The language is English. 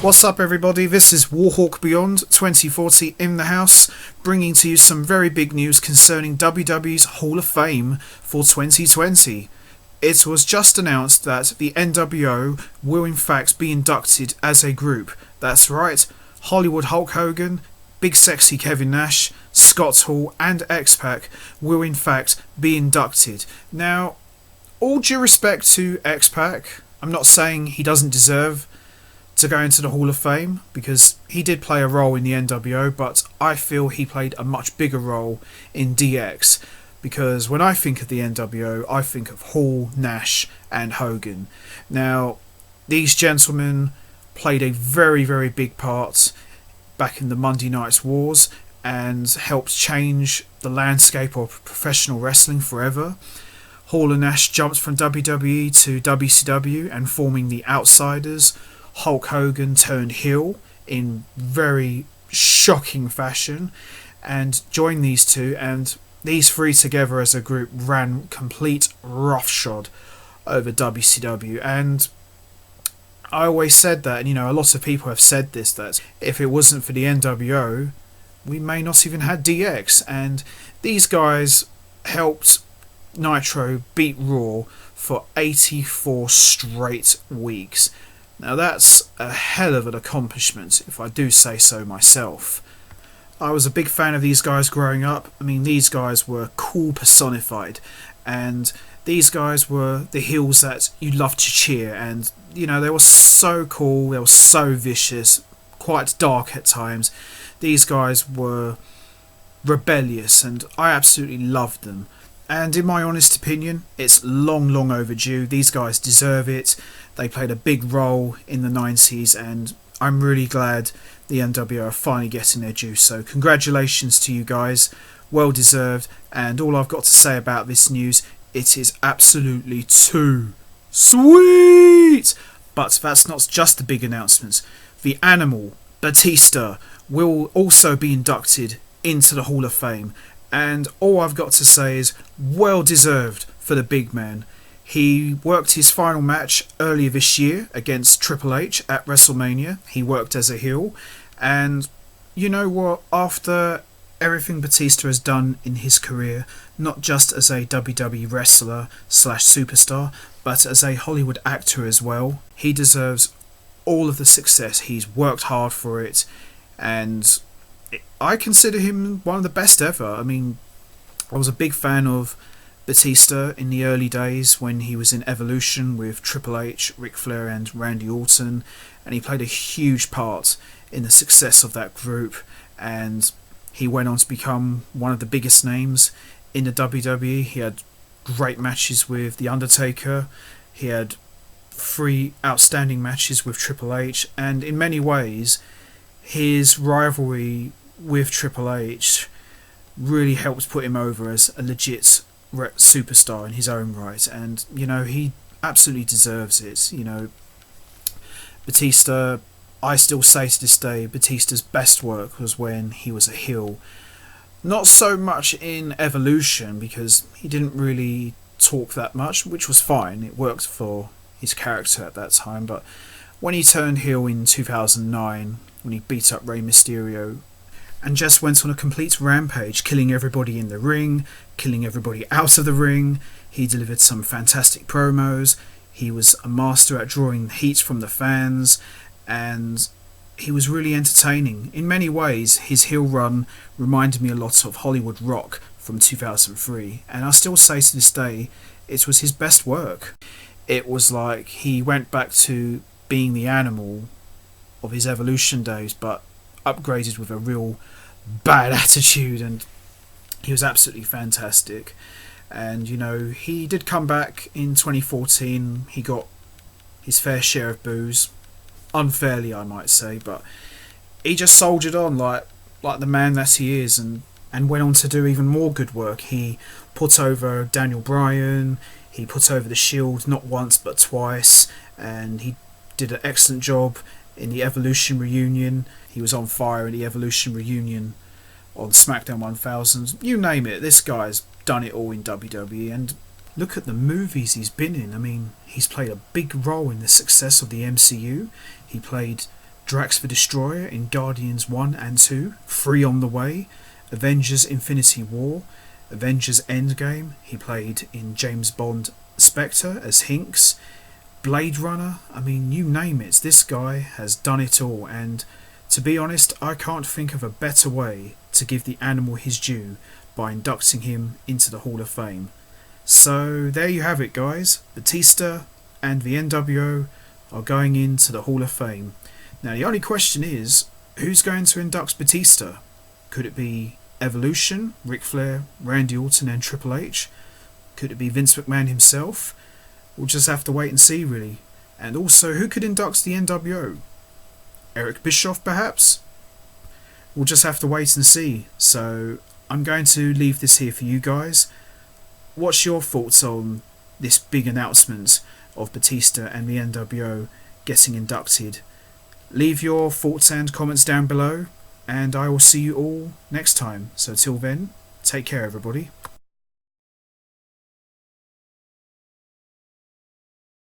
What's up everybody, this is Warhawk Beyond 2040 in the house, bringing to you some very big news concerning WWE's Hall of Fame for 2020. It was just announced that the NWO will in fact be inducted as a group. That's right, Hollywood Hulk Hogan, Big Sexy Kevin Nash, Scott Hall and X-Pac will in fact be inducted. Now, all due respect to X-Pac, I'm not saying he doesn't deserve to go into the Hall of Fame, because he did play a role in the NWO, but I feel he played a much bigger role in DX, because when I think of the NWO, I think of Hall, Nash and Hogan. Now, these gentlemen played a very, very big part back in the Monday Night Wars and helped change the landscape of professional wrestling forever. Hall and Nash jumped from WWE to WCW and forming the Outsiders. Hulk Hogan turned heel in very shocking fashion and joined these two, and these three together as a group ran complete roughshod over WCW. And I always said that, and a lot of people have said this, that if it wasn't for the NWO, we may not even had DX. And these guys helped Nitro beat Raw for 84 straight weeks. Now that's a hell of an accomplishment, if I do say so myself. I was a big fan of these guys growing up. I mean, these guys were cool personified, and these guys were the heels that you loved to cheer, and they were so cool, they were so vicious, quite dark at times. These guys were rebellious and I absolutely loved them. And in my honest opinion, it's long, long overdue. These guys deserve it. They played a big role in the 90s, and I'm really glad the NWO are finally getting their due. So congratulations to you guys. Well deserved. And all I've got to say about this news, it is absolutely too sweet. But that's not just the big announcements. The Animal, Batista, will also be inducted into the Hall of Fame. And all I've got to say is, well deserved for the big man. He worked his final match earlier this year against Triple H at WrestleMania. He worked as a heel. And you know what? After everything Batista has done in his career, not just as a WWE wrestler / superstar, but as a Hollywood actor as well, he deserves all of the success. He's worked hard for it, and I consider him one of the best ever. I mean, I was a big fan of Batista in the early days when he was in Evolution with Triple H, Ric Flair and Randy Orton, and he played a huge part in the success of that group, and he went on to become one of the biggest names in the WWE. He had great matches with The Undertaker, he had 3 outstanding matches with Triple H, and in many ways his rivalry with Triple H really helped put him over as a legit superstar in his own right. And he absolutely deserves it. Batista, I still say to this day, Batista's best work was when he was a heel. Not so much in Evolution, because he didn't really talk that much, which was fine, it worked for his character at that time. But when he turned heel in 2009, when he beat up Rey Mysterio and just went on a complete rampage, killing everybody in the ring, killing everybody out of the ring. He delivered some fantastic promos. He was a master at drawing heat from the fans, and he was really entertaining. In many ways, his heel run reminded me a lot of Hollywood Rock from 2003, and I still say to this day, it was his best work. It was like he went back to being the Animal of his Evolution days, but upgraded with a real bad attitude, and he was absolutely fantastic. And he did come back in 2014. He got his fair share of boos, unfairly I might say, but he just soldiered on like the man that he is, and went on to do even more good work. He put over Daniel Bryan, he put over the Shield not once but twice, and he did an excellent job in the Evolution reunion. He was on fire in the Evolution reunion on SmackDown 1000. You name it, this guy's done it all in WWE, and look at the movies he's been in. I mean, he's played a big role in the success of the MCU. He played Drax the Destroyer in Guardians 1 and 2, 3 on the way, Avengers Infinity War, Avengers Endgame, he played in James Bond Spectre as Hinx, Blade Runner, I mean, you name it, this guy has done it all, and to be honest, I can't think of a better way to give the animal his due by inducting him into the Hall of Fame. So there you have it, guys. Batista and the NWO are going into the Hall of Fame. Now the only question is, who's going to induct Batista? Could it be Evolution, Ric Flair, Randy Orton and Triple H? Could it be Vince McMahon himself? We'll just have to wait and see, really. And also, who could induct the NWO? Eric Bischoff, perhaps? We'll just have to wait and see. So I'm going to leave this here for you guys. What's your thoughts on this big announcement of Batista and the NWO getting inducted? Leave your thoughts and comments down below, and I will see you all next time. So till then, take care everybody.